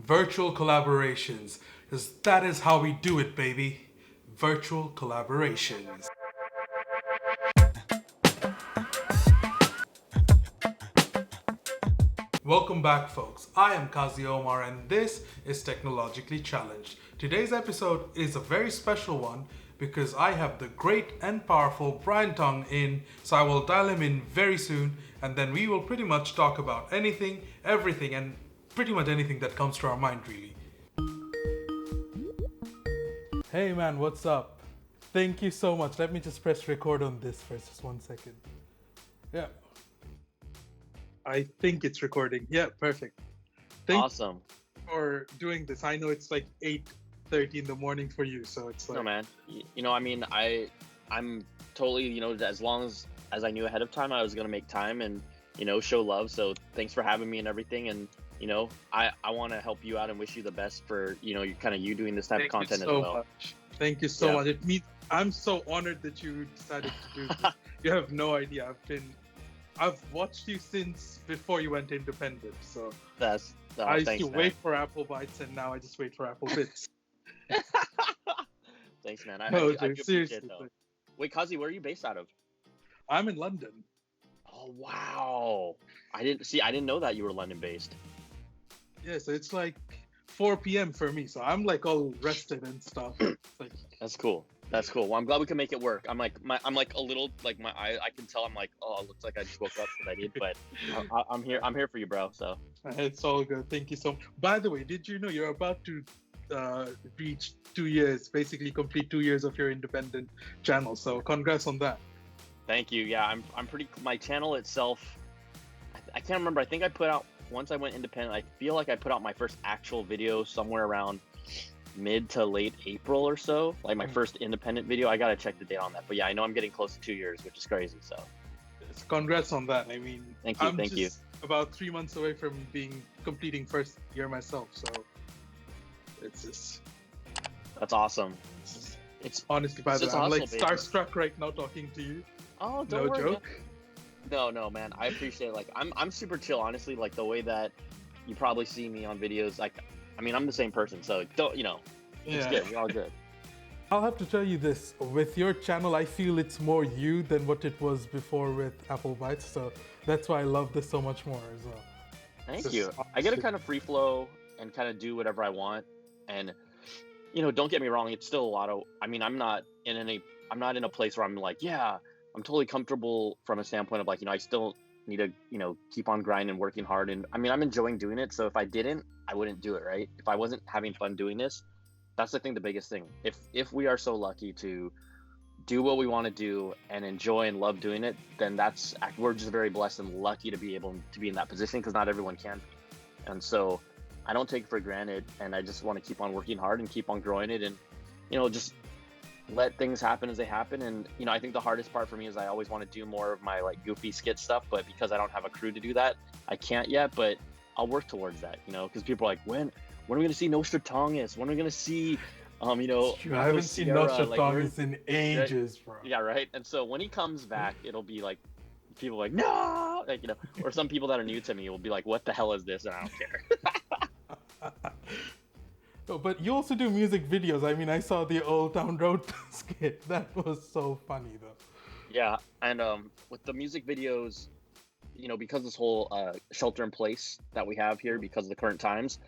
virtual collaborations, because that is how we do it, baby. Virtual collaborations. Welcome back, folks. I am Kazi Omar, and this is Technologically Challenged. Today's episode is a very special one because I have the great and powerful Brian Tong in, so I will dial him in very soon, and then we will pretty much talk about anything, everything, and pretty much anything that comes to our mind, really. Hey man, what's up? Thank you so much. Let me just press record on this for just 1 second. Yeah. I think it's recording. Yeah, perfect. Awesome. For doing this. I know it's like 8:30 in the morning for you, so it's like... No, man. I'm totally, as long as I knew ahead of time, I was going to make time and, show love. So thanks for having me and everything. And, I want to help you out and wish you the best for, you doing this type of content as well. Much. Thank you so much. It means I'm so honored that you decided to do this. You have no idea. I've watched you since before you went independent, so I used to wait for Apple Bitz, and now I just wait for Apple Bitz. Thanks, man. I do appreciate it, though. Wait, Kazi, where are you based out of? I'm in London. Oh wow! I didn't know that you were London based. Yeah, so it's like 4 p.m. for me, so I'm like all rested and stuff. That's cool. That's cool. Well, I'm glad we can make it work. I'm like a little like my eye. I can tell I'm like, oh, it looks like I just woke up because I did, but I'm here. I'm here for you, bro. So it's all good. Thank you so much. By the way, did you know you're about to reach 2 years, basically complete 2 years of your independent channel? So congrats on that. Thank you. Yeah, I'm pretty. My channel itself, I can't remember. I think I put out once I went independent. I feel like I put out my first actual video somewhere around mid to late April or so, like my first independent video. I gotta check the date on that, but yeah, I know I'm getting close to 2 years, which is crazy. So congrats on that. I mean, thank you. About 3 months away from completing first year myself, so that's awesome. It's honestly, by the way, I'm like starstruck right now talking to you. Oh, don't worry. No, man, I appreciate it. Like I'm super chill, honestly. Like the way that you probably see me on videos, like I'm the same person, so don't, it's good. We're all good. I'll have to tell you this, with your channel, I feel it's more you than what it was before with Apple Bitz, so that's why I love this so much more as well. Thank you. I get to kind of free flow and kind of do whatever I want, and, don't get me wrong, it's still a lot of, I'm not in a place where I'm like, yeah, I'm totally comfortable from a standpoint of like, I still need to keep on grinding and working hard, and I'm enjoying doing it. So if I didn't, I wouldn't do it, right? If I wasn't having fun doing this, that's the biggest thing. If we are so lucky to do what we want to do and enjoy and love doing it, then we're just very blessed and lucky to be able to be in that position, because not everyone can. And so I don't take it for granted, and I just want to keep on working hard and keep on growing it, and just let things happen as they happen. And I think the hardest part for me is I always want to do more of my like goofy skit stuff, but because I don't have a crew to do that, I can't yet, but I'll work towards that, because people are like, when are we going to see Nostradamus? When are we going to see I haven't seen Nostradamus in ages, bro. Yeah, right. And so when he comes back, it'll be like people like, no, like, or some people that are new to me will be like, what the hell is this? And I don't care. But you also do music videos. I saw the Old Town Road skit. That was so funny, though. Yeah, and with the music videos, because this whole shelter in place that we have here because of the current times,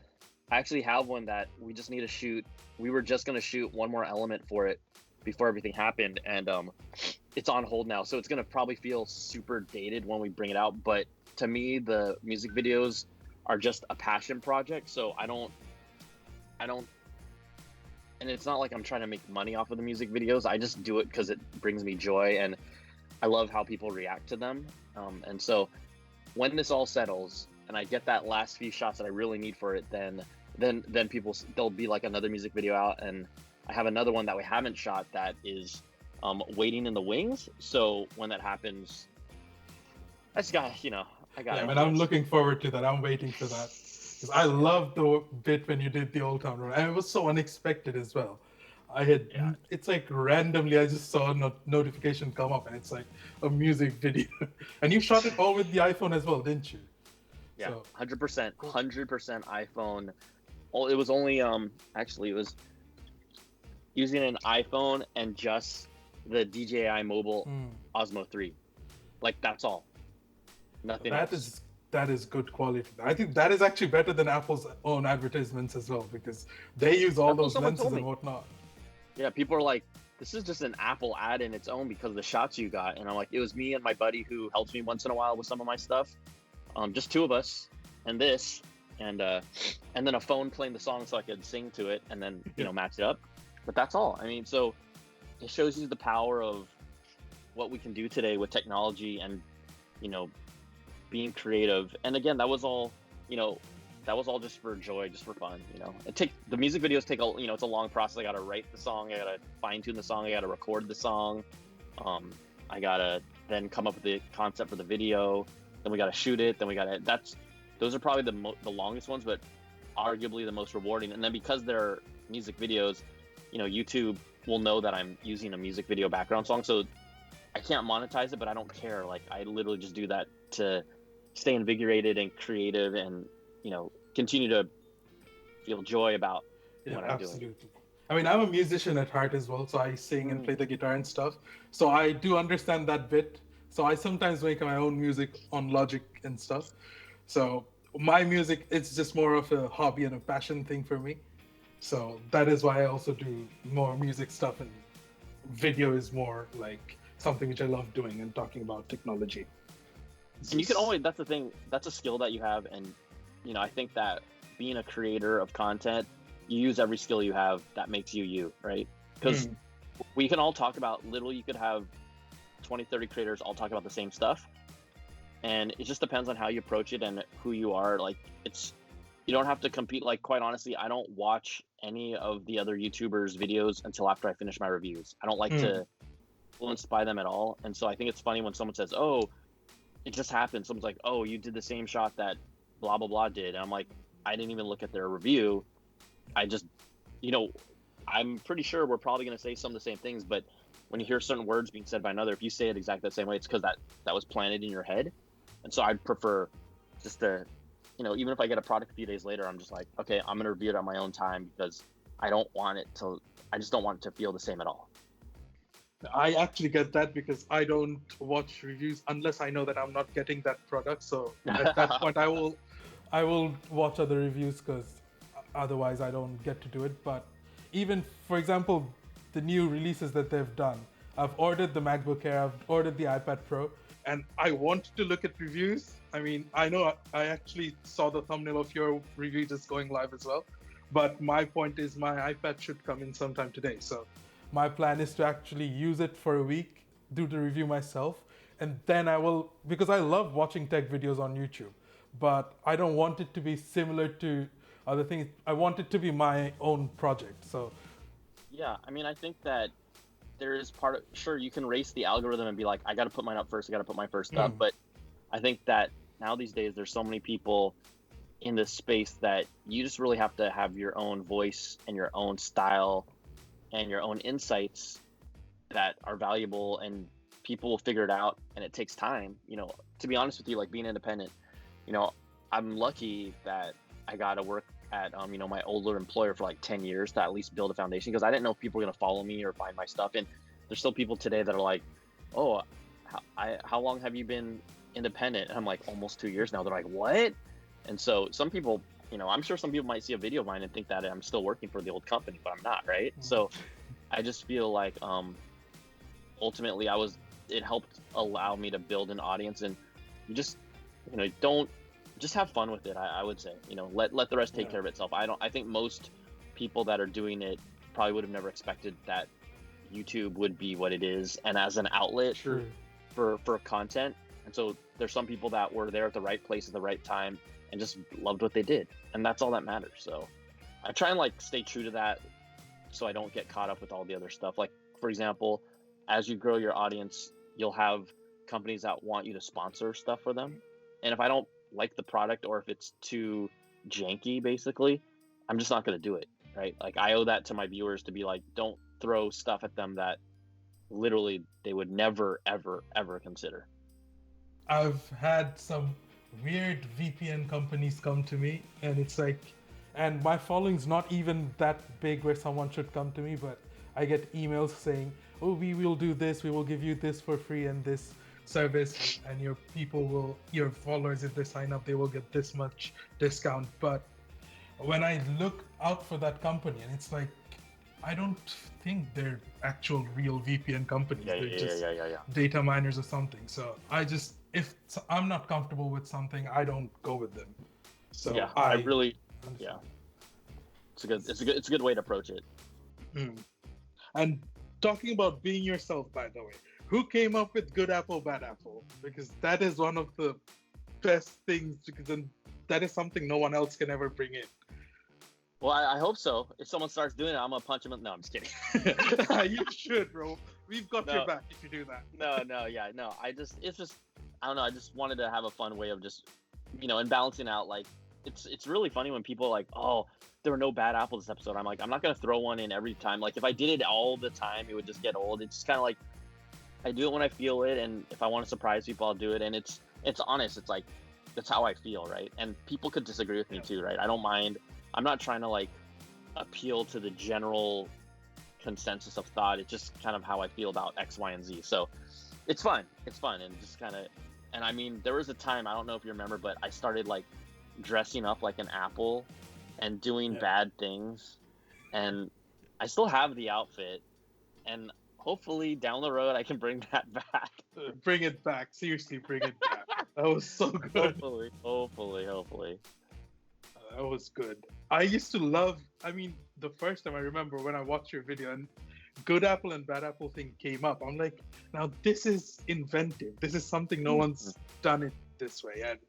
I actually have one that we just need to shoot. We were just going to shoot one more element for it before everything happened, and it's on hold now. So it's going to probably feel super dated when we bring it out. But to me, the music videos are just a passion project. So I don't, and it's not like I'm trying to make money off of the music videos. I just do it because it brings me joy, and I love how people react to them. And so when this all settles and I get that last few shots that I really need for it, then there'll be like another music video out, and I have another one that we haven't shot that is waiting in the wings. So when that happens, I just got, I got it. Yeah, and I'm looking forward to that. I'm waiting for that. Because I loved the bit when you did the Old Town Road, and it was so unexpected as well. It's like randomly I just saw a notification come up, and it's like a music video. And you shot it all with the iPhone as well, didn't you? Yeah, so 100% iPhone. Oh, it was only actually it was using an iPhone and just the DJI Mobile Osmo 3. Like that's all. Nothing That else. is good quality. I think that is actually better than Apple's own advertisements as well, because they use all That's what those someone lenses told and me. whatnot. Yeah, people are like, this is just an Apple ad in its own because of the shots you got. And I'm like, it was me and my buddy who helps me once in a while with some of my stuff. Just two of us and this and then a phone playing the song so I could sing to it and then, match it up. But that's all. I mean, so it shows you the power of what we can do today with technology and, being creative. And again, that was all just for joy, just for fun. The music videos take it's a long process. I got to write the song, I got to fine tune the song, I got to record the song. I got to then come up with the concept for the video. Then we got to shoot it. Then those are probably the longest ones, but arguably the most rewarding. And then because they're music videos, YouTube will know that I'm using a music video background song. So I can't monetize it, but I don't care. Like I literally just do that to stay invigorated and creative and, continue to feel joy about what I'm doing. Absolutely. I mean, I'm a musician at heart as well, so I sing and play the guitar and stuff. So I do understand that bit. So I sometimes make my own music on Logic and stuff. So my music, it's just more of a hobby and a passion thing for me. So that is why I also do more music stuff, and video is more like something which I love doing and talking about technology. And you can always, that's the thing, that's a skill that you have. And, I think that being a creator of content, you use every skill you have that makes you, right? Because we can all talk about, literally, you could have 20, 30 creators all talk about the same stuff. And it just depends on how you approach it and who you are. Like, you don't have to compete. Like, quite honestly, I don't watch any of the other YouTubers' videos until after I finish my reviews. I don't like to influenced by them at all. And so I think it's funny when someone says, oh, it just happened. Someone's like, oh, you did the same shot that blah, blah, blah did. And I'm like, I didn't even look at their review. I just, I'm pretty sure we're probably going to say some of the same things, but when you hear certain words being said by another, if you say it exactly the same way, it's because that was planted in your head. And so I'd prefer just to, even if I get a product a few days later, I'm just like, okay, I'm going to review it on my own time because I just don't want it to feel the same at all. I actually get that because I don't watch reviews unless I know that I'm not getting that product. So at that point, I will watch other reviews because otherwise I don't get to do it. But even, for example, the new releases that they've done, I've ordered the MacBook Air, I've ordered the iPad Pro, and I want to look at reviews. I mean, I know I actually saw the thumbnail of your review just going live as well. But my point is my iPad should come in sometime today. So my plan is to actually use it for a week, do the review myself, and then I will, because I love watching tech videos on YouTube, but I don't want it to be similar to other things. I want it to be my own project. So yeah, I mean, I think that there is sure, you can race the algorithm and be like, I got to put mine up first, I got to put my first up. But I think that now these days, there's so many people in this space that you just really have to have your own voice and your own style and your own insights that are valuable, and people will figure it out, and it takes time. To be honest with you, like being independent, I'm lucky that I got to work at my older employer for like 10 years to at least build a foundation, because I didn't know if people were going to follow me or find my stuff. And there's still people today that are like, oh, how long have you been independent? And I'm like, almost 2 years now. They're like, what? And so some people, I'm sure some people might see a video of mine and think that I'm still working for the old company, but I'm not, right? So I just feel like ultimately it helped allow me to build an audience, and you just, don't just have fun with it. I would say, let the rest take care of itself. I think most people that are doing it probably would have never expected that YouTube would be what it is and as an outlet for content. And so there's some people that were there at the right place at the right time and just loved what they did, and that's all that matters. So I try and stay true to that so I don't get caught up with all the other stuff. Like, for example, as you grow your audience, you'll have companies that want you to sponsor stuff for them, and if I don't like the product, or if it's too janky, basically, I'm just not going to do it, right? Like, I owe that to my viewers to be like, don't throw stuff at them that literally they would never, ever, ever consider. I've had some weird VPN companies come to me, and it's like, and my following's not even that big where someone should come to me, but I get emails saying, oh, we will do this, we will give you this for free and this service, and your followers, if they sign up, they will get this much discount. But when I look out for that company, and it's like, I don't think they're actual real VPN companies. They're just data miners or something. So if I'm not comfortable with something, I don't go with them. So yeah, I really, yeah, it's a good way to approach it. And talking about being yourself, by the way, who came up with good apple, bad apple? Because that is one of the best things, because then that is something no one else can ever bring in. Well, I hope so. If someone starts doing it, I'm gonna punch him. No, I'm just kidding. You should, bro. We've got your back if you do that. No. It's just, I don't know. I just wanted to have a fun way of just, and balancing out. Like, it's really funny when people are like, oh, there were no bad apples this episode. I'm like, I'm not gonna throw one in every time. Like, if I did it all the time, it would just get old. It's just kind of like, I do it when I feel it, and if I want to surprise people, I'll do it. And it's honest. It's like, that's how I feel, right? And people could disagree with me too, right? I don't mind. I'm not trying to like appeal to the general consensus of thought. It's just kind of how I feel about X, Y, and Z. So it's fun, and just kind of, and I mean, there was a time, I don't know if you remember, but I started like dressing up like an apple and doing bad things, and I still have the outfit, and hopefully down the road I can bring that back. Bring it back. Seriously, bring it back. That was so good. Hopefully. That was good. I used to love, the first time I remember when I watched your video and good apple and bad apple thing came up, I'm like, now this is inventive. This is something no one's done it this way. And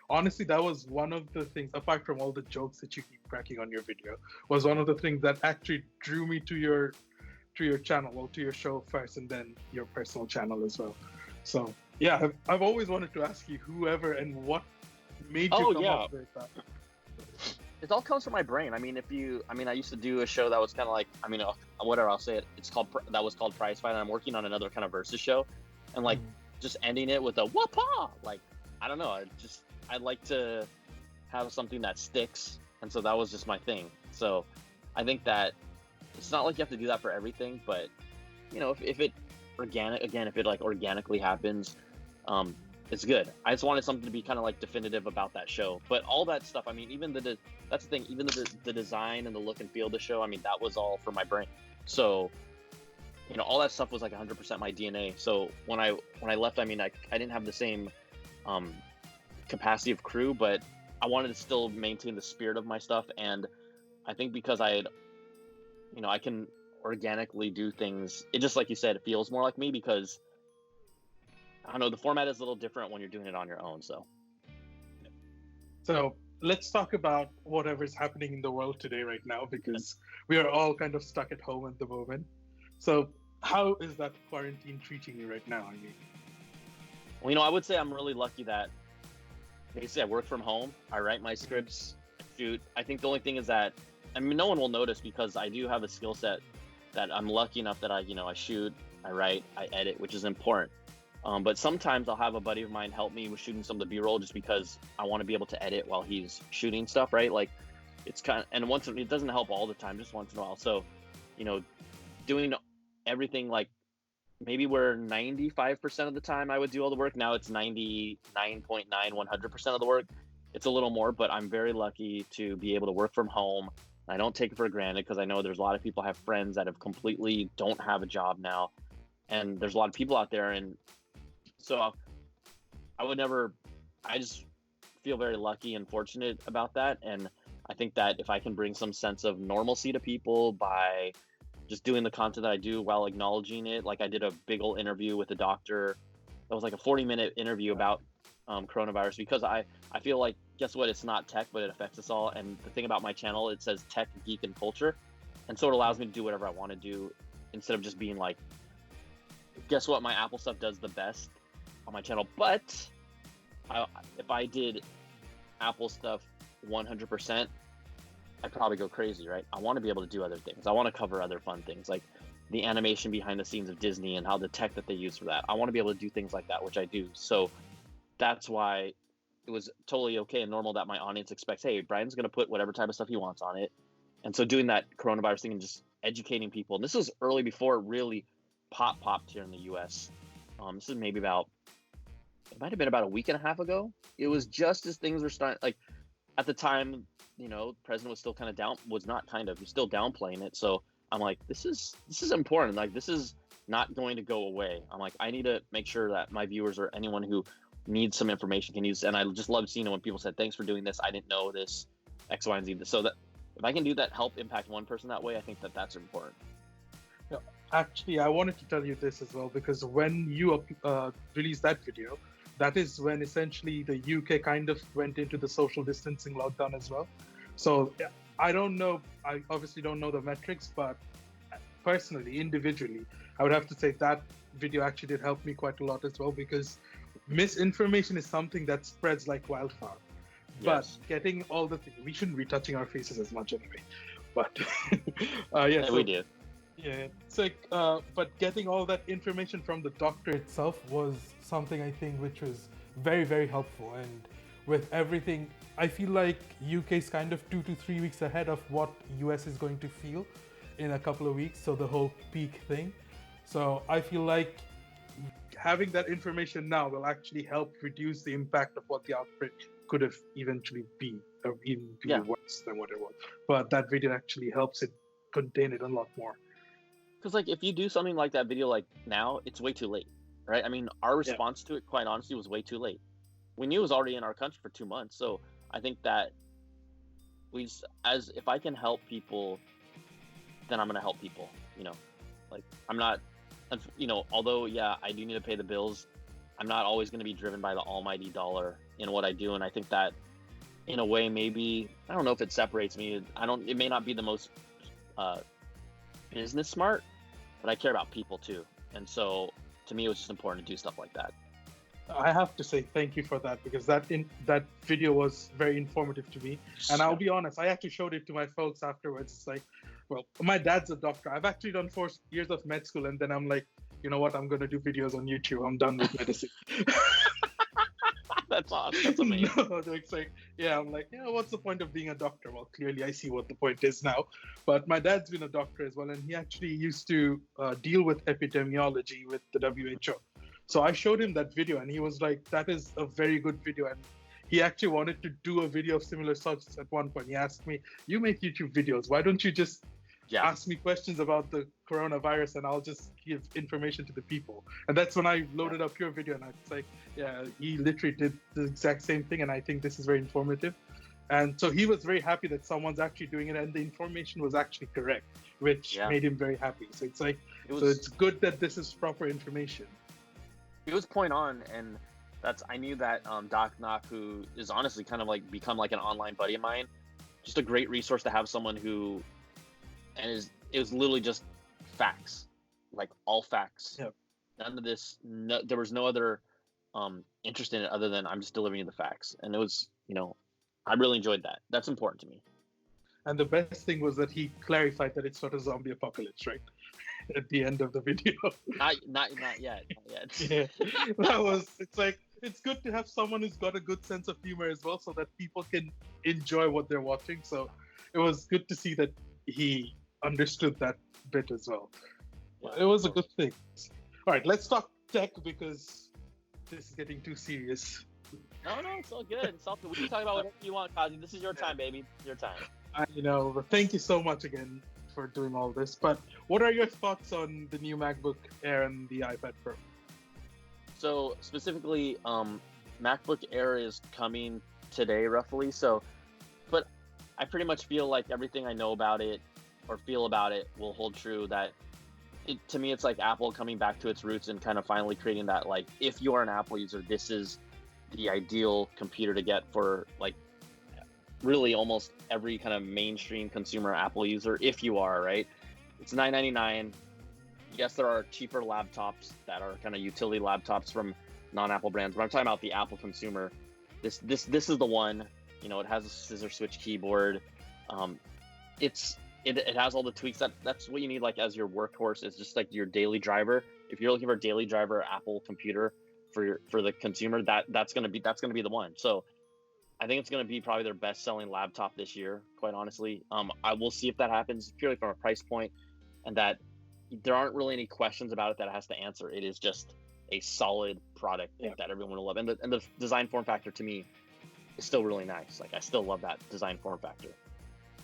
honestly, that was one of the things, apart from all the jokes that you keep cracking on your video, was one of the things that actually drew me to your channel, well, to your show first, and then your personal channel as well. So yeah, I've always wanted to ask you whoever and what made you come up with that. It all comes from my brain. I used to do a show that was kind of like, whatever, I'll say it. That was called Prize Fight, and I'm working on another kind of versus show, and like just ending it with a whoop-ah. Like, I don't know. I'd like to have something that sticks, and so that was just my thing. So I think that it's not like you have to do that for everything, but if it organically happens, it's good. I just wanted something to be kind of like definitive about that show. But all that stuff, even that's the thing, even the design and the look and feel of the show, that was all from my brain. So, all that stuff was like 100% my DNA. So when I left, I didn't have the same capacity of crew, but I wanted to still maintain the spirit of my stuff. And I think because I can organically do things, it just, like you said, it feels more like me, because I don't know, the format is a little different when you're doing it on your own. So let's talk about whatever's happening in the world today right now, because we are all kind of stuck at home at the moment. So how is that quarantine treating you right now? Well, I would say I'm really lucky that basically I work from home. I write my scripts, I shoot. I think the only thing is that, no one will notice, because I do have a skill set that I'm lucky enough that I shoot, I write, I edit, which is important. But sometimes I'll have a buddy of mine help me with shooting some of the B-roll, just because I want to be able to edit while he's shooting stuff, right? Like, it's kind of, and it doesn't help all the time, just once in a while. So, doing everything, like, maybe where 95% of the time I would do all the work, now it's 99.9, 100% of the work. It's a little more, but I'm very lucky to be able to work from home. I don't take it for granted, because I know there's a lot of people, I have friends that have completely don't have a job now, and there's a lot of people out there, and so I just feel very lucky and fortunate about that. And I think that if I can bring some sense of normalcy to people by just doing the content that I do while acknowledging it, like I did a big old interview with a doctor that was like a 40-minute interview about coronavirus, because I feel like, guess what, it's not tech, but it affects us all. And the thing about my channel, it says tech, geek, and culture, and so it allows me to do whatever I want to do, instead of just being like, guess what, my Apple stuff does the best on my channel. But if I did Apple stuff 100%, I'd probably go crazy, right? I want to be able to do other things. I want to cover other fun things, like the animation behind the scenes of Disney and how the tech that they use for that. I want to be able to do things like that, which I do. So that's why it was totally okay and normal that my audience expects, hey, Brian's going to put whatever type of stuff he wants on it. And so doing that coronavirus thing and just educating people. And this was early before it really popped here in the US. This is maybe it might have been about a week and a half ago. It was just as things were starting, like at the time, the president was still kind of he's still downplaying it. So I'm like, this is important. Like, this is not going to go away. I'm like, I need to make sure that my viewers or anyone who needs some information can use. And I just loved seeing when people said, thanks for doing this. I didn't know this, X, Y, and Z. So that if I can do that, help impact one person that way, I think that that's important. Yeah, actually, I wanted to tell you this as well, because when you released that video, that is when essentially the UK kind of went into the social distancing lockdown as well. So I don't know, I obviously don't know the metrics, but personally, individually, I would have to say that video actually did help me quite a lot as well, because misinformation is something that spreads like wildfire. Yes. But getting all we shouldn't be touching our faces as much anyway. But we do. Yeah, it's like, but getting all that information from the doctor itself was something I think which was very, very helpful. And with everything, I feel like UK is kind of 2 to 3 weeks ahead of what US is going to feel in a couple of weeks. So the whole peak thing. So I feel like having that information now will actually help reduce the impact of what the outbreak could have eventually been, or even be worse than what it was. But that video actually helps it contain it a lot more. Because like if you do something like that video like now, it's way too late, right? I mean, our response to it, quite honestly, was way too late. We knew it was already in our country for 2 months. So I think that if I can help people, then I'm going to help people, like I'm not, although, I do need to pay the bills. I'm not always going to be driven by the almighty dollar in what I do. And I think that in a way, maybe, I don't know if it separates me. It may not be the most, business smart, but I care about people too. And so to me, it was just important to do stuff like that. I have to say thank you for that, because that video was very informative to me. And I'll be honest, I actually showed it to my folks afterwards. It's like, well, my dad's a doctor. I've actually done 4 years of med school, and then I'm like, you know what? I'm going to do videos on YouTube. I'm done with medicine. That's awesome. That's amazing. No, it's like, I'm like, what's the point of being a doctor? Well, clearly I see what the point is now. But my dad's been a doctor as well, and he actually used to deal with epidemiology with the WHO. So I showed him that video, and he was like, that is a very good video. And he actually wanted to do a video of similar sorts at one point. He asked me, you make YouTube videos. Why don't you just ask me questions about the coronavirus, and I'll just give information to the people? And that's when I loaded up your video, and it's like, he literally did the exact same thing. And I think this is very informative. And so he was very happy that someone's actually doing it, and the information was actually correct, which made him very happy. So it's like, it's good that this is proper information. It was point on, and I knew that Doc Knock, who is honestly kind of like become like an online buddy of mine, just a great resource to have someone who, it was literally just facts, like all facts. Yep. None of this, there was no other interest in it other than I'm just delivering you the facts. And it was, I really enjoyed that. That's important to me. And the best thing was that he clarified that it's not a zombie apocalypse, right? At the end of the video. Not yet. It's like, it's good to have someone who's got a good sense of humor as well, so that people can enjoy what they're watching. So it was good to see that he understood that bit as well. It was a good thing. All right, let's talk tech, because this is getting too serious. No, it's all good. It's all good. We can talk about whatever you want, Kazi. This is your time, baby. Your time. Thank you so much again for doing all this. But what are your thoughts on the new MacBook Air and the iPad Pro? So specifically, MacBook Air is coming today, roughly. So, but I pretty much feel like everything I know about it or feel about it will hold true. That to me, it's like Apple coming back to its roots and kind of finally creating that, like, if you are an Apple user, this is the ideal computer to get for, like, really almost every kind of mainstream consumer Apple user, if you are, right? It's $999. Yes, there are cheaper laptops that are kind of utility laptops from non-Apple brands, but I'm talking about the Apple consumer. This is the one. It has a scissor switch keyboard. It has all the tweaks that's what you need, like, as your workhorse. It's just like your daily driver. If you're looking for a daily driver Apple computer for the consumer, that's gonna be the one. So I think it's going to be probably their best-selling laptop this year, quite honestly. I will see if that happens purely from a price point, and that there aren't really any questions about it that it has to answer. It is just a solid product that everyone will love, and the design form factor to me is still really nice. Like I still love that design form factor.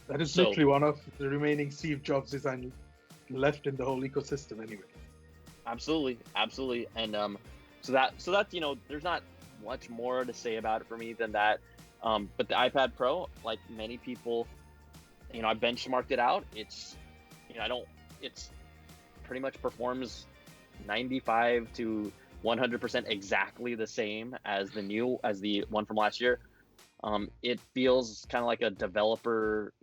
That is literally one of the remaining Steve Jobs design left in the whole ecosystem, anyway. Absolutely, and so that's there's not much more to say about it for me than that. But the iPad Pro, like many people, I benchmarked it out. It's it's pretty much performs 95 to 100% exactly the same as the one from last year. It feels kind of like a developer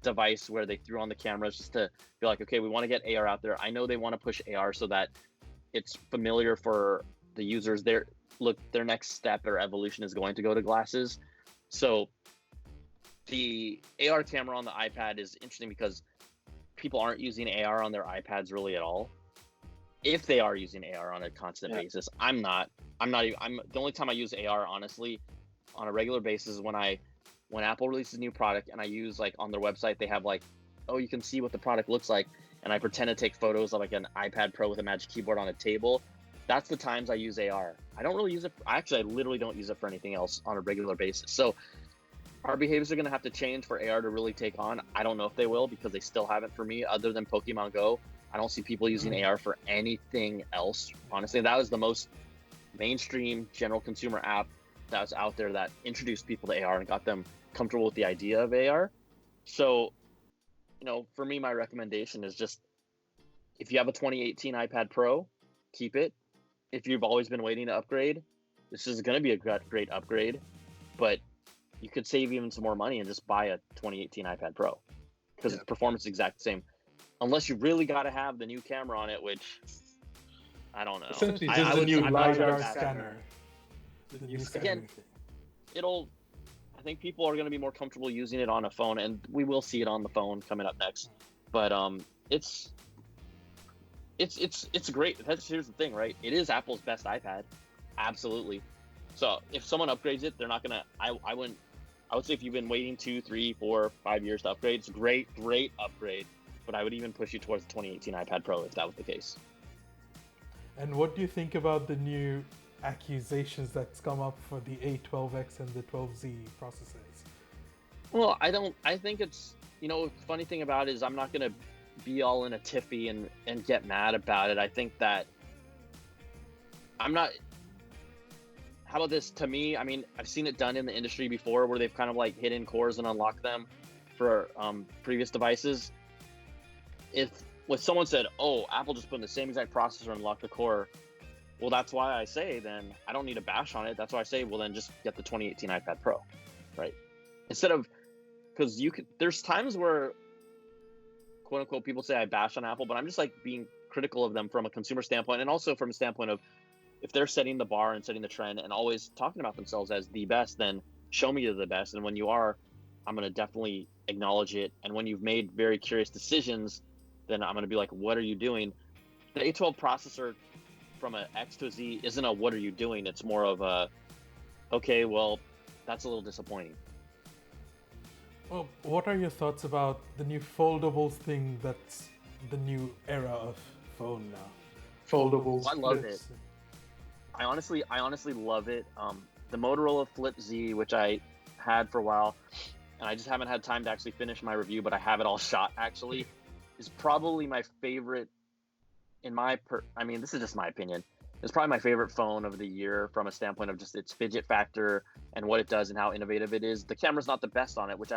device where they threw on the cameras just to be like, okay, we want to get AR out there. I know they want to push AR so that it's familiar for the users. Their next step or evolution is going to go to glasses. So the AR camera on the iPad is interesting because people aren't using AR on their iPads really at all. If they are using AR on a constant basis, I'm not the only time I use AR honestly on a regular basis is when Apple releases a new product and I use on their website, they have you can see what the product looks like, and I pretend to take photos of an iPad Pro with a Magic Keyboard on a table. That's the times I use AR. I don't really use it. I literally don't use it for anything else on a regular basis. So our behaviors are going to have to change for AR to really take on. I don't know if they will because they still haven't for me other than Pokemon Go. I don't see people using AR for anything else. Honestly, that was the most mainstream general consumer app that was out there that introduced people to AR and got them comfortable with the idea of AR. So, for me, my recommendation is just, if you have a 2018 iPad Pro, keep it. If you've always been waiting to upgrade, this is going to be a great upgrade, but you could save even some more money and just buy a 2018 iPad Pro because its performance is exact the same. Unless you really got to have the new camera on it, which I don't know. Essentially, just the new LiDAR scanner. Again, I think people are going to be more comfortable using it on a phone, and we will see it on the phone coming up next. But it's great. Here's the thing, right? It is Apple's best iPad, absolutely. So if someone upgrades it, they're not gonna. I would say if you've been waiting 2, 3, 4, 5 years to upgrade, it's a great upgrade. But I would even push you towards the 2018 iPad Pro if that was the case. And what do you think about the new accusations that's come up for the A12X and the 12Z processors? Well, I think it's, funny thing about it is I'm not going to be all in a tiffy and get mad about it. I think that I'm not, how about this? To me, I mean, I've seen it done in the industry before where they've kind of hidden cores and unlocked them for previous devices. If someone said, oh, Apple just put in the same exact processor and unlocked the core, well, that's why I say then I don't need to bash on it. That's why I say, well, then just get the 2018 iPad Pro, right? Instead of, because there's times where, quote unquote, people say I bash on Apple, but I'm just being critical of them from a consumer standpoint, and also from a standpoint of if they're setting the bar and setting the trend and always talking about themselves as the best, then show me you're the best. And when you are, I'm going to definitely acknowledge it. And when you've made very curious decisions, then I'm going to be like, what are you doing? The A12 processor from a X to a Z isn't a what are you doing? It's more of a, okay, well, that's a little disappointing. Well, what are your thoughts about the new foldables thing that's the new era of phone now? Foldables. I love it. I honestly love it. The Motorola Flip Z, which I had for a while, and I just haven't had time to actually finish my review, but I have it all shot actually, is probably my favorite this is just my opinion. It's probably my favorite phone of the year from a standpoint of just its fidget factor and what it does and how innovative it is. The camera's not the best on it, which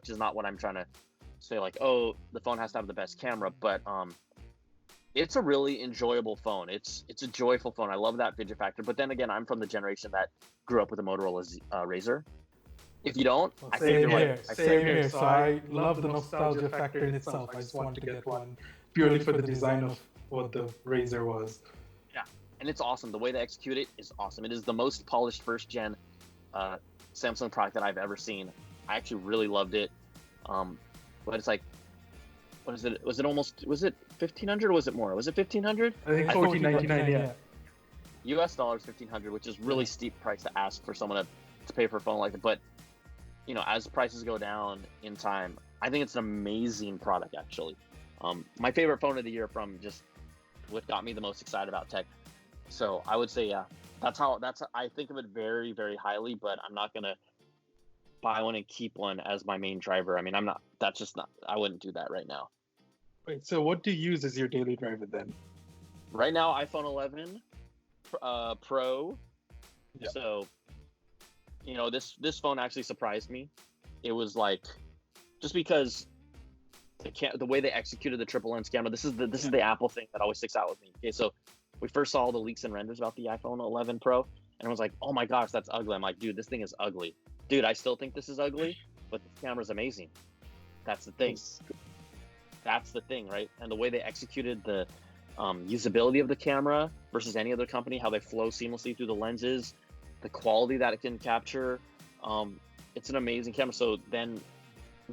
is not what I'm trying to say, oh, the phone has to have the best camera, but it's a really enjoyable phone. It's a joyful phone. I love that fidget factor. But then again, I'm from the generation that grew up with the Motorola Razr. If you don't, same here. So I love the nostalgia factor in itself. I just wanted to get one purely for the design of what the Razr was. Yeah, and it's awesome. The way they execute it is awesome. It is the most polished first-gen Samsung product that I've ever seen. I actually really loved it. But it's what is it? Was it $1,500 or was it more? Was it $1,500? I think $1,499, yeah. US dollars $1,500, which is really steep price to ask for someone to pay for a phone like that. But as prices go down in time, I think it's an amazing product actually. My favorite phone of the year from just what got me the most excited about tech. So I would say, yeah, I think of it very, very highly, but I'm not gonna buy one and keep one as my main driver. I mean, I wouldn't do that right now. Wait, so what do you use as your daily driver then? Right now, iPhone 11 Pro. Yeah. So, this phone actually surprised me. It was like, just because the way they executed the triple lens camera. This is the Apple thing that always sticks out with me. Okay, so we first saw the leaks and renders about the iPhone 11 Pro, and I was like, oh my gosh, that's ugly. I'm like, dude, this thing is ugly. Dude, I still think this is ugly, but the camera's amazing. That's the thing. That's the thing, right? And the way they executed the usability of the camera versus any other company, how they flow seamlessly through the lenses, the quality that it can capture, it's an amazing camera. So then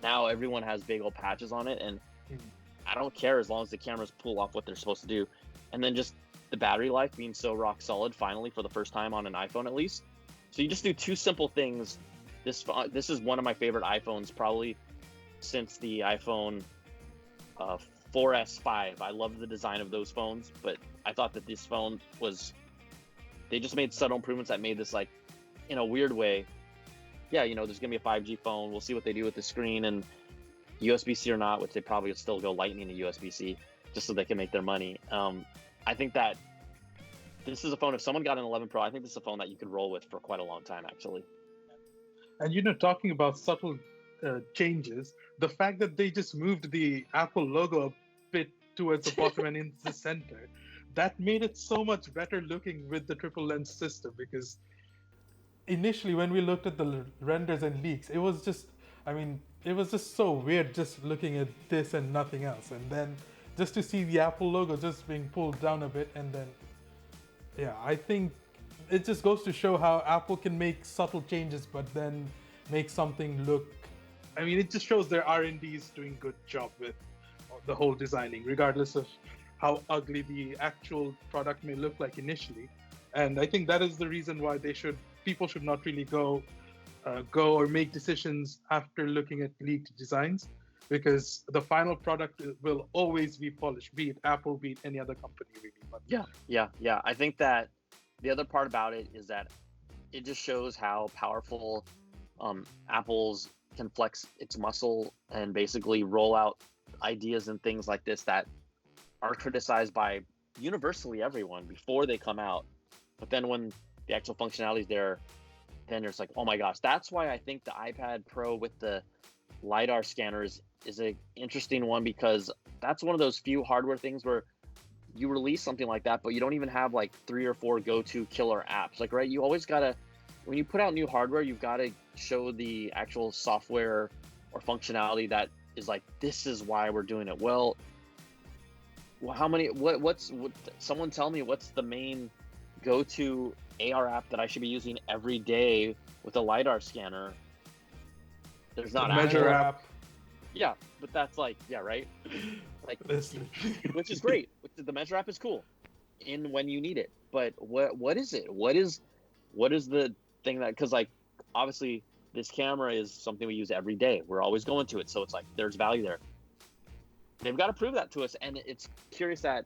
now everyone has big old patches on it, and I don't care as long as the cameras pull off what they're supposed to do. And then just the battery life being so rock solid finally for the first time on an iPhone at least. So you just do two simple things. This is one of my favorite iPhones probably since the iPhone 4S5. I love the design of those phones, but I thought that this phone they just made subtle improvements that made this, like, in a weird way, yeah, there's gonna be a 5G phone. We'll see what they do with the screen and USB-C or not, which they probably would still go Lightning to USB-C just so they can make their money. I think that this is a phone, if someone got an 11 Pro, I think this is a phone that you could roll with for quite a long time, actually. And talking about subtle changes, the fact that they just moved the Apple logo a bit towards the bottom and in the center, that made it so much better looking with the triple lens system. Because initially when we looked at the renders and leaks, it was just so weird just looking at this and nothing else. And then just to see the Apple logo just being pulled down a bit, and then, yeah, I think it just goes to show how Apple can make subtle changes, but then make something look. I mean, it just shows their R&D is doing a good job with the whole designing, regardless of how ugly the actual product may look like initially. And I think that is the reason why people should not really go or make decisions after looking at leaked designs, because the final product will always be polished, be it Apple, be it any other company, really. But Yeah. I think that the other part about it is that it just shows how powerful Apple's can flex its muscle and basically roll out ideas and things like this that are criticized by universally everyone before they come out. But then when the actual functionality is there, then it's like, oh my gosh. That's why I think the iPad Pro with the LiDAR scanners is an interesting one, because that's one of those few hardware things where you release something like that, but you don't even have like 3 or 4 go-to killer apps. Like, right, you always gotta, when you put out new hardware, you've got to show the actual software or functionality that is like, this is why we're doing it. Well, someone tell me what's the main go-to AR app that I should be using every day with a LiDAR scanner? There's not a Measure app. Yeah, but that's like, yeah, right? Like, which is great. The Measure app is cool when you need it. But what is it? What is the thing that, because like, obviously this camera is something we use every day. We're always going to it. So it's like, there's value there. They've got to prove that to us. And it's curious that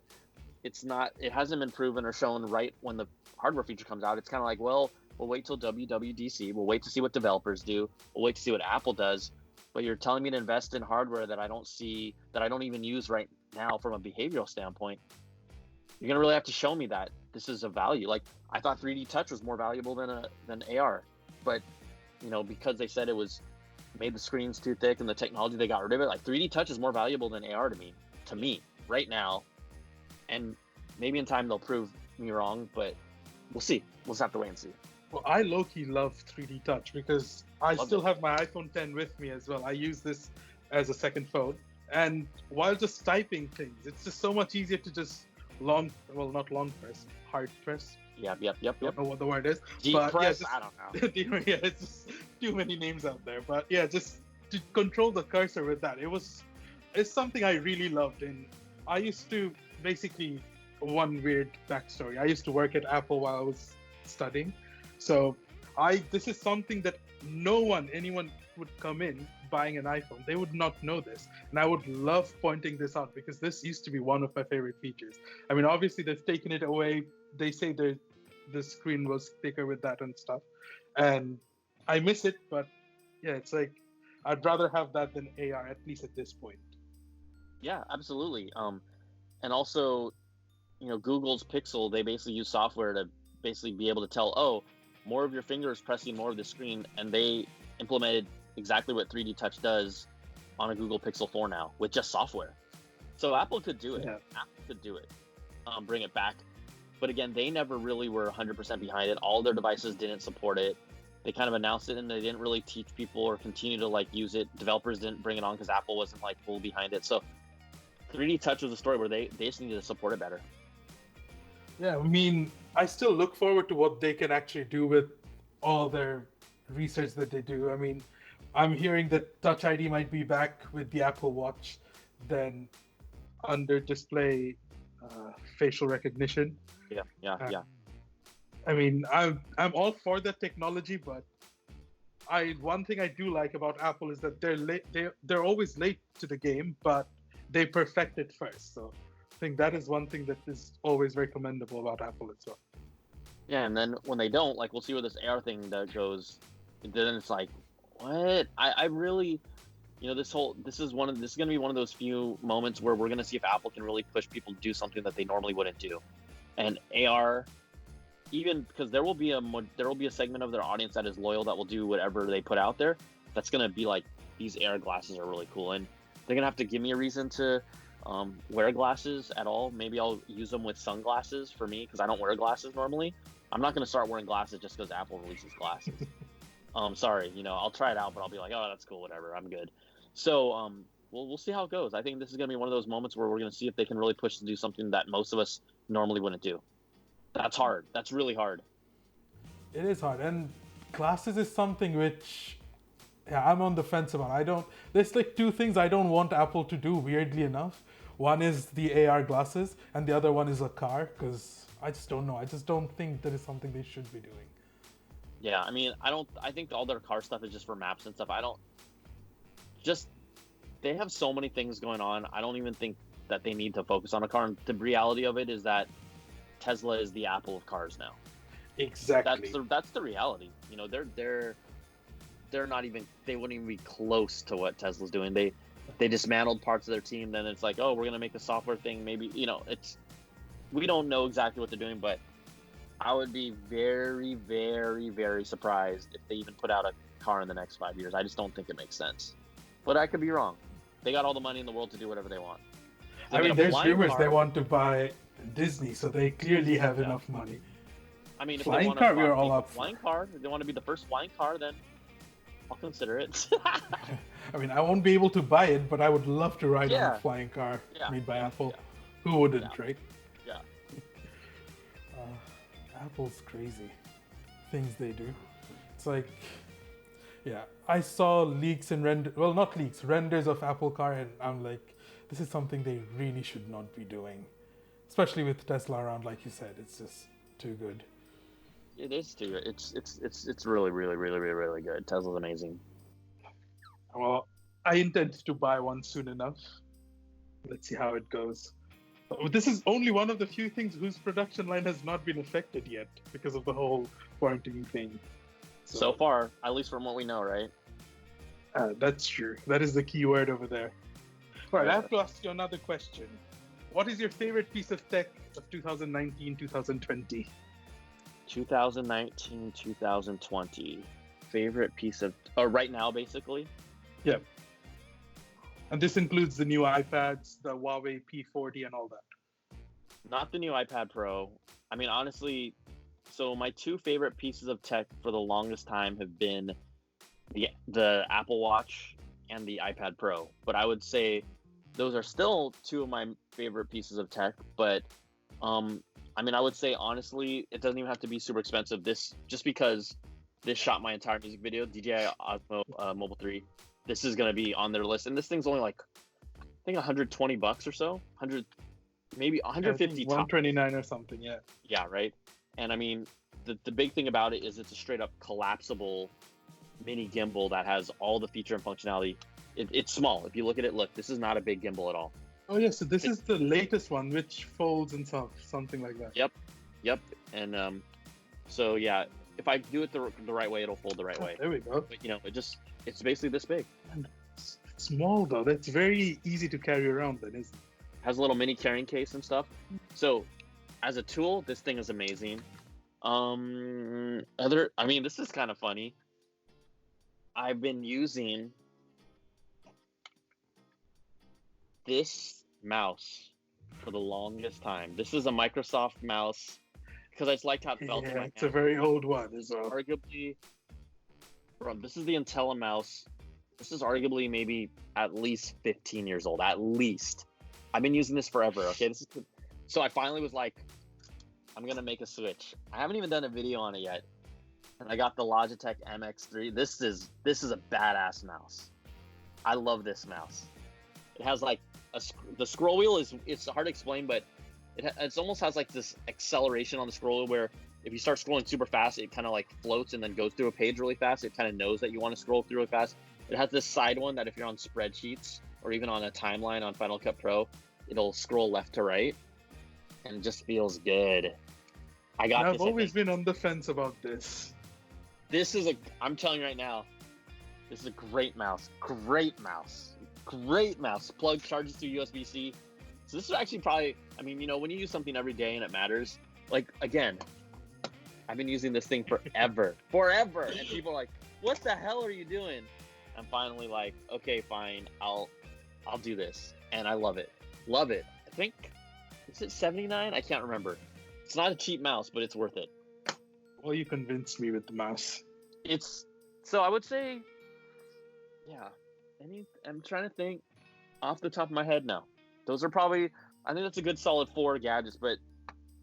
it hasn't been proven or shown right when the hardware feature comes out. It's kind of like, well, we'll wait till WWDC. We'll wait to see what developers do. We'll wait to see what Apple does. But you're telling me to invest in hardware that I don't see, that I don't even use right now from a behavioral standpoint. You're gonna really have to show me that this is a value. Like, I thought 3D Touch was more valuable than AR, but because they said it made the screens too thick and the technology, they got rid of it. Like, 3D Touch is more valuable than AR to me right now. And maybe in time they'll prove me wrong, but we'll see. We'll just have to wait and see. Well, I low-key love 3D Touch because I still have my iPhone 10 with me as well. I use this as a second phone. And while just typing things, it's just so much easier to just not long press, hard press. Yep. I don't know what the word is. Deep but press? Yeah, I don't know. Yeah, it's just too many names out there. But yeah, just to control the cursor with that, it's something I really loved. And I used to, basically, one weird backstory. I used to work at Apple while I was studying. So this is something that anyone would come in buying an iPhone, they would not know this. And I would love pointing this out because this used to be one of my favorite features. I mean, obviously they've taken it away. They say the screen was thicker with that and stuff. And I miss it, but yeah, it's like I'd rather have that than AR, at least at this point. Yeah, absolutely. And also, Google's Pixel, they basically use software to basically be able to tell, oh, more of your fingers pressing more of the screen, and they implemented exactly what 3D Touch does on a Google Pixel 4 now with just software. So Apple could do it. Yeah. Apple could do it. Bring it back. But again, they never really were 100% behind it. All their devices didn't support it. They kind of announced it and they didn't really teach people or continue to use it. Developers didn't bring it on because Apple wasn't full behind it. So 3D Touch was a story where they just needed to support it better. Yeah, I mean, I still look forward to what they can actually do with all their research that they do. I mean, I'm hearing that Touch ID might be back with the Apple Watch, then under display facial recognition. Yeah. I mean, I'm all for that technology, but one thing I do like about Apple is that they're always late to the game, but they perfect it first. So I think that is one thing that is always very commendable about Apple as well. Yeah, and then when they don't, we'll see where this AR thing that goes. Then it's like, what? I really, this is going to be one of those few moments where we're going to see if Apple can really push people to do something that they normally wouldn't do. And AR, even because there will be a segment of their audience that is loyal, that will do whatever they put out there. That's going to be like, these AR glasses are really cool, and they're going to have to give me a reason to wear glasses at all. Maybe I'll use them with sunglasses for me because I don't wear glasses normally. I'm not going to start wearing glasses just because Apple releases glasses. Sorry, I'll try it out, but I'll be like, oh, that's cool, whatever, I'm good. So we'll see how it goes. I think this is going to be one of those moments where we're going to see if they can really push to do something that most of us normally wouldn't do. That's hard. That's really hard. It is hard, and glasses is something which, I'm on the fence about. There's two things I don't want Apple to do, weirdly enough. One is the AR glasses, and the other one is a car, because I just don't know. I just don't think that is something they should be doing. Yeah, I mean, I think all their car stuff is just for maps and stuff. They have so many things going on. I don't even think that they need to focus on a car. And the reality of it is that Tesla is the Apple of cars now. Exactly. That's the reality. They're not even, they wouldn't even be close to what Tesla's doing. They dismantled parts of their team. Then it's like, oh, we're going to make a software thing. Maybe, we don't know exactly what they're doing, but I would be very, very, very surprised if they even put out a car in the next 5 years. I just don't think it makes sense. But I could be wrong. They got all the money in the world to do whatever they want. There's rumors they want to buy Disney, so they clearly have enough money. I mean, if flying they want car, to we are all up. Flying car, if they want to be the first flying car, then I'll consider it. I mean, I won't be able to buy it, but I would love to ride on a flying car made by Apple. Yeah. Who wouldn't, right? Yeah. Apple's crazy. Things they do. It's like, I saw leaks and renders of Apple car, and I'm like, this is something they really should not be doing. Especially with Tesla around, like you said, it's just too good. It is too good. It's really, really, really, really, really good. Tesla's amazing. Well, I intend to buy one soon enough. Let's see how it goes. This is only one of the few things whose production line has not been affected yet because of the whole quarantine thing. So far, at least from what we know, right? That's true. That is the key word over there. All right, I have to ask you another question. What is your favorite piece of tech of 2019, 2020? 2019, 2020. Favorite piece of... right now, basically? Yeah. And this includes the new iPads, the Huawei P40, and all that. Not the new iPad Pro. I mean, honestly, so my two favorite pieces of tech for the longest time have been the Apple Watch and the iPad Pro. But I would say those are still two of my favorite pieces of tech. But I mean, I would say, honestly, it doesn't even have to be super expensive. Just because this shot my entire music video, DJI Osmo Mobile 3. This is going to be on their list. And this thing's only I think $120 or so. 100, maybe 150. 129 or something, yeah. Yeah, right. And I mean, the big thing about it is it's a straight up collapsible mini gimbal that has all the feature and functionality. It's small. If you look at it, look, this is not a big gimbal at all. Oh yeah, so this is the latest one, which folds and something like that. Yep. And so yeah, if I do it the right way, it'll fold the right way. There we go. But it's basically this big. And it's small though. That's very easy to carry around then, isn't it? Has a little mini carrying case and stuff. So as a tool, this thing is amazing. This is kind of funny. I've been using this mouse for the longest time. This is a Microsoft mouse because I just liked how it felt. Yeah, it's a very old one as well. Arguably, this is the Intel mouse. This is arguably maybe at least 15 years old. At least. I've been using this forever. Okay, so I finally was like, I'm gonna make a switch. I haven't even done a video on it yet, and I got the Logitech MX3. This is a badass mouse. I love this mouse. It has like the scroll wheel it's hard to explain, but it almost has like this acceleration on the scroll wheel where if you start scrolling super fast, it kind of like floats and then goes through a page really fast. It kind of knows that you want to scroll through it fast. It has this side one that if you're on spreadsheets or even on a timeline on Final Cut Pro, it'll scroll left to right and it just feels good. I've always been on the fence about this. I'm telling you right now, this is a great mouse. Great mouse. Plug charges through USB-C. So this is actually probably, when you use something every day and it matters, like, again, I've been using this thing forever. And people are like, what the hell are you doing? I'm finally like, okay, fine, I'll do this. And I love it. I think, is it $79? I can't remember. It's not a cheap mouse, but it's worth it. Well, you convinced me with the mouse. So I would say, yeah. I'm trying to think off the top of my head now. Those are probably, I think that's a good solid 4 gadgets, but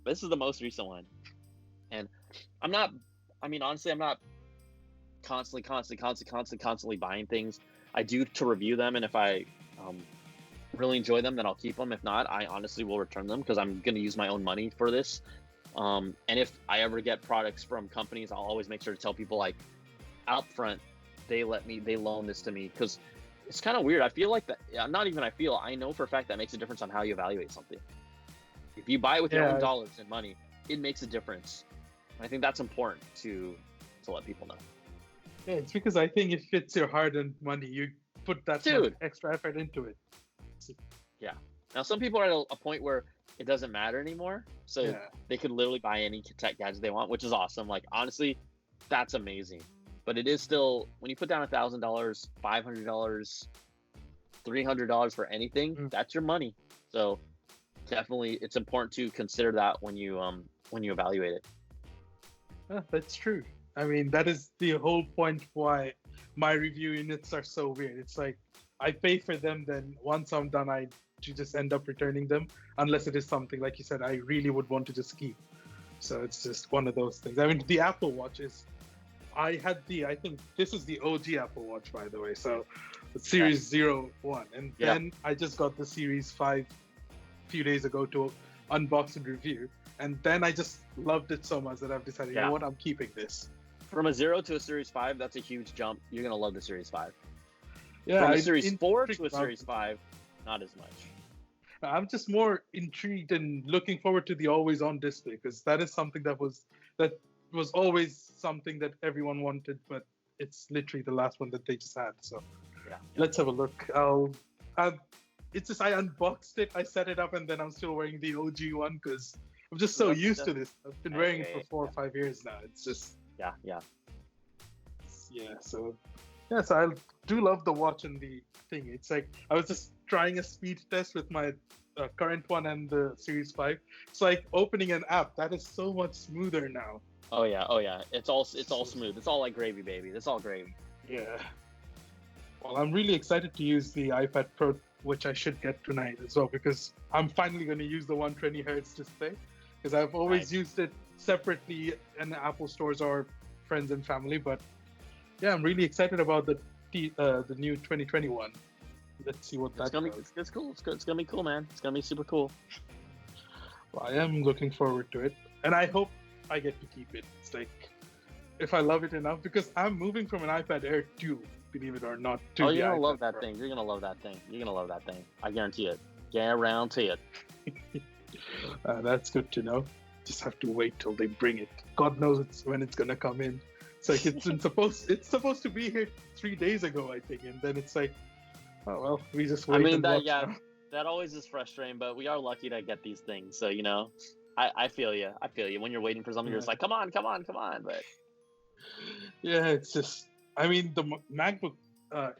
this is the most recent one. And honestly, I'm not constantly buying things. I do to review them, and if I really enjoy them, then I'll keep them. If not, I honestly will return them because I'm going to use my own money for this. And if I ever get products from companies, I'll always make sure to tell people, like, out front, they loan this to me, because it's kind of weird. I feel like that, I know for a fact that makes a difference on how you evaluate something. If you buy it with your own dollars and money, it makes a difference. And I think that's important to let people know. Yeah, it's because I think if it's your hard-earned money, you put that much extra effort into it. Yeah. Now, some people are at a point where it doesn't matter anymore, so they could literally buy any tech gadget they want, which is awesome. Like, honestly, that's amazing. But it is still, when you put down $1,000, $500, $300 for anything, that's your money. So definitely, it's important to consider that when you evaluate it. Yeah, that's true. That is the whole point why my review units are so weird. It's like I pay for them, then once I'm done, I just end up returning them, unless it is something, like you said, I really would want to just keep. So it's just one of those things. The Apple Watch is, I think this is the OG Apple Watch, by the way. So the Series 01. And then I just got the Series 5 a few days ago to unbox and review. And then I just loved it so much that I've decided, you know what, I'm keeping this. From a 0 to a Series 5, that's a huge jump. You're going to love the Series 5. Yeah, From a Series 4 to a Series 5, not as much. I'm just more intrigued and looking forward to the always-on display, because that is something that was always something that everyone wanted, but it's literally the last one that they just had. So let's have a look. It's just I unboxed it, I set it up, and then I'm still wearing the OG one because I'm just so used to this. I've been wearing it for 4 or 5 years now. It's just So I do love the watch and the thing. It's like I was just trying a speed test with my current one and the Series 5. It's like opening an app. That is so much smoother now. Oh yeah. It's all smooth. It's all like gravy, baby. It's all gravy. Yeah. Well, I'm really excited to use the iPad Pro, which I should get tonight as well, because I'm finally going to use the 120 hertz display, because I've always used it separately in the Apple stores or friends and family. But yeah, I'm really excited about the new 2021. Let's see what that's going to be. It's cool. It's going to be cool, man. It's going to be super cool. Well, I am looking forward to it, and I hope I get to keep it. It's like if I love it enough, because I'm moving from an iPad Air 2, believe it or not, to Oh, the you're gonna iPad love that Pro. thing. You're gonna love that thing. You're gonna love that thing. I guarantee it. Guarantee it. That's good to know. Just have to wait till they bring it. God knows when it's gonna come in. It's like it's supposed to be here 3 days ago, I think, and then it's like, oh well, we just wait. I mean and that watch yeah, now. that always is frustrating, but we are lucky to get these things. So I feel you. I feel you. When you're waiting for something, you're just like, come on, come on, come on. But Yeah, it's just. I mean, the MacBook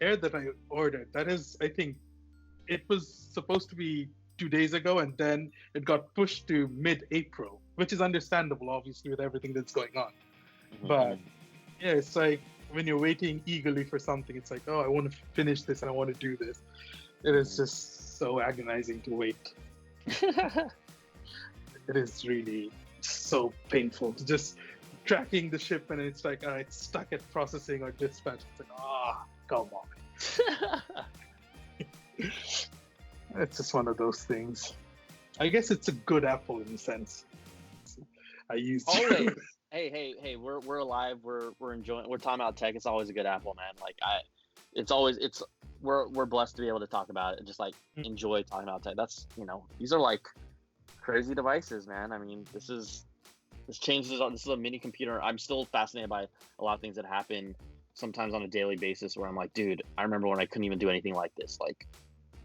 Air that I ordered, that is, I think, it was supposed to be 2 days ago, and then it got pushed to mid-April, which is understandable, obviously, with everything that's going on. But yeah, it's like when you're waiting eagerly for something, it's like, oh, I want to finish this and I want to do this. It is just so agonizing to wait. It is really so painful to just tracking the shipment, and it's like, it's stuck at processing or dispatch. It's like, come on. It's just one of those things. I guess it's a good Apple in a sense. I use always. Hey, we're alive. We're enjoying. We're talking about tech. It's always a good Apple, man. Like we're blessed to be able to talk about it and just like enjoy talking about tech. That's these are like crazy devices, man. I mean, this changes. This is a mini computer. I'm still fascinated by a lot of things that happen sometimes on a daily basis where I'm like, dude, I remember when I couldn't even do anything like this, like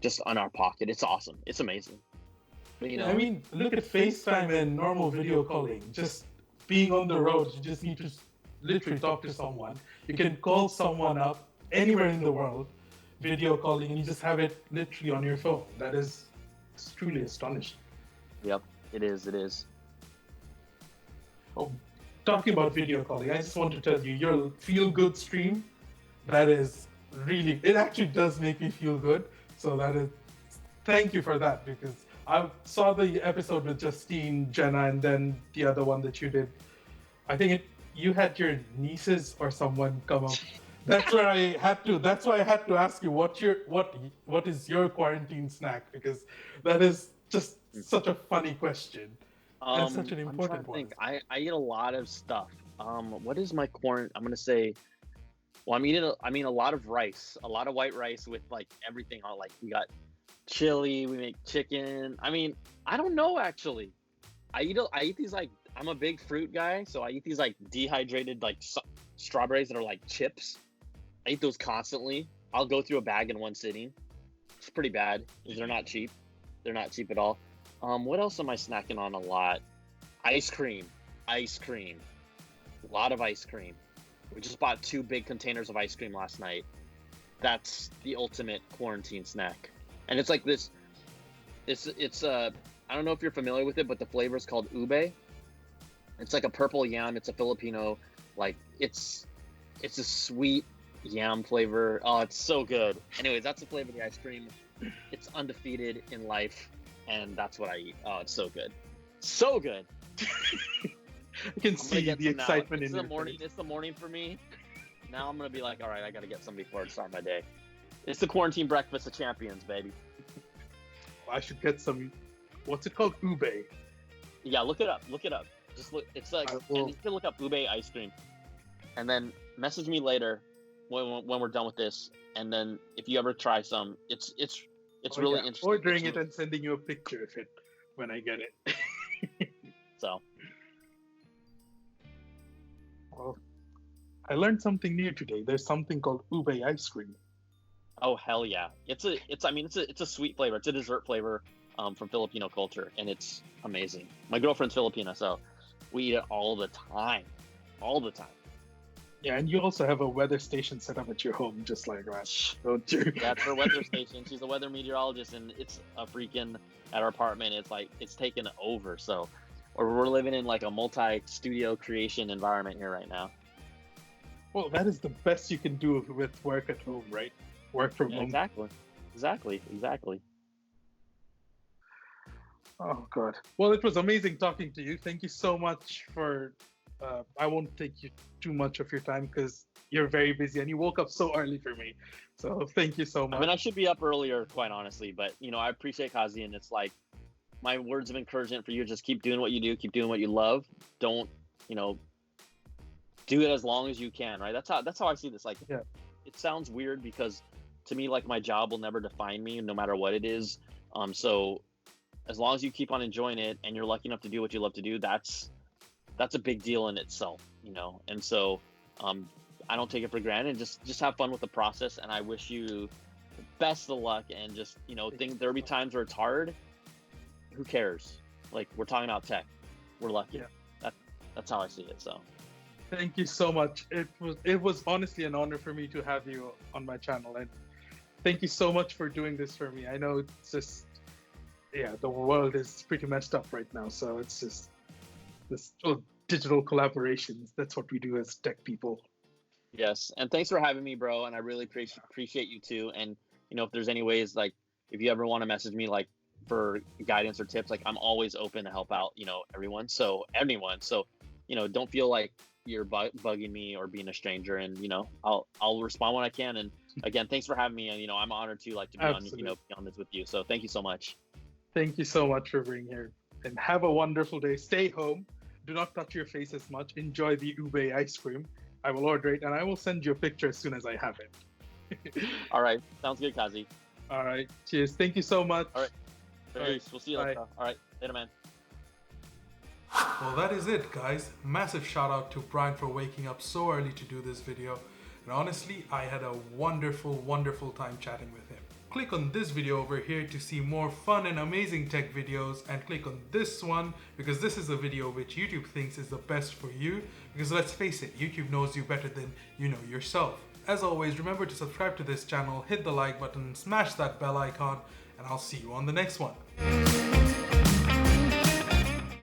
just on our pocket. It's awesome. It's amazing. But I mean, look at FaceTime and normal video calling. Just being on the road, you just need to literally talk to someone. You can call someone up anywhere in the world, video calling, and you just have it literally on your phone. That is truly astonishing. Yep, it is. It is. Oh, talking about video calling, I just want to tell you, your feel-good stream, that is really, it actually does make me feel good. So thank you for that, because I saw the episode with Justine, Jenna, and then the other one that you did. I think you had your nieces or someone come up. That's why I had to ask you what is your quarantine snack, because that is just such a funny question. And such an important one. I eat a lot of stuff. What is my quarantine? I'm gonna say, well, I'm eating a lot of rice, a lot of white rice with like everything on. Like we got chili, we make chicken. I mean, I don't know actually. I eat these like, I'm a big fruit guy, so I eat these like dehydrated like strawberries that are like chips. I eat those constantly. I'll go through a bag in one sitting. It's pretty bad because they're not cheap. They're not cheap at all. What else am I snacking on a lot? Ice cream. A lot of ice cream. We just bought 2 big containers of ice cream last night. That's the ultimate quarantine snack. And it's like this, it's I don't know if you're familiar with it, but the flavor is called Ube. It's like a purple yam. It's a Filipino, like it's a sweet yam flavor. Oh, it's so good. Anyways, that's the flavor of the ice cream. It's undefeated in life, and that's what I eat. Oh, it's so good. So good. I can see the excitement in your face. It's the morning for me. Now I'm going to be like, all right, I got to get some before I start my day. It's the quarantine breakfast of champions, baby. I should get some, what's it called? Ube. Yeah, look it up. Just look. It's like, and you can look up Ube Ice Cream. And then message me later when we're done with this. And then if you ever try some, it's really interesting. Ordering it and sending you a picture of it when I get it. So. Well, I learned something new today. There's something called Ube Ice Cream. Oh hell yeah! It's a sweet flavor. It's a dessert flavor from Filipino culture, and it's amazing. My girlfriend's Filipina, so we eat it all the time. Yeah, and you also have a weather station set up at your home, just like that, don't you? That's her weather station. She's a weather meteorologist, and it's a freaking at our apartment. It's like it's taken over. So, or we're living in like a multi-studio creation environment here right now. Well, that is the best you can do with work at home, right? Work from home. Exactly. Oh God. Well, it was amazing talking to you. Thank you so much for. I won't take you too much of your time because you're very busy and you woke up so early for me. So thank you so much. I mean, I should be up earlier, quite honestly, but I appreciate Kazi, and it's like my words of encouragement for you: just keep doing what you do, keep doing what you love. Don't do it as long as you can, right? That's how I see this. Like, Yeah. it sounds weird because to me, like, my job will never define me, no matter what it is. So as long as you keep on enjoying it and you're lucky enough to do what you love to do, that's a big deal in itself, you know. And so I don't take it for granted. Just have fun with the process, and I wish you best of luck. And just, you know, there'll be times where it's hard. Who cares? Like, we're talking about tech. We're lucky. Yeah. That's how I see it. So Thank you so much. It was honestly an honor for me to have you on my channel, and thank you so much for doing this for me. I know it's just, the world is pretty messed up right now, so it's just this digital collaborations. That's what we do as tech people. yes, and thanks for having me, bro. And I really appreciate you too. And you know, if there's any ways, like, if you ever want to message me, like, for guidance or tips, like, I'm always open to help out, you know, anyone. So you know, don't feel like you're bugging me or being a stranger. And you know, I'll respond when I can. And again, thanks for having me. And you know, I'm honored to be on, you know, be on this with you. So thank you so much. Thank you so much for being here, and have a wonderful day. Stay home. Do not touch your face as much. Enjoy the Ube Ice Cream. I will order it, and I will send you a picture as soon as I have it. All right, sounds good, Kazi. All right, cheers. Thank you so much. All right, peace. All right. We'll see you later. All right, later, man. Well, that is it, guys. Massive shout out to Brian for waking up so early to do this video. And honestly, I had a wonderful time chatting with him. Click on this video over here to see more fun and amazing tech videos, and click on this one because this is a video which YouTube thinks is the best for you, because let's face it, YouTube knows you better than you know yourself. As always, remember to subscribe to this channel, hit the like button, smash that bell icon, and I'll see you on the next one.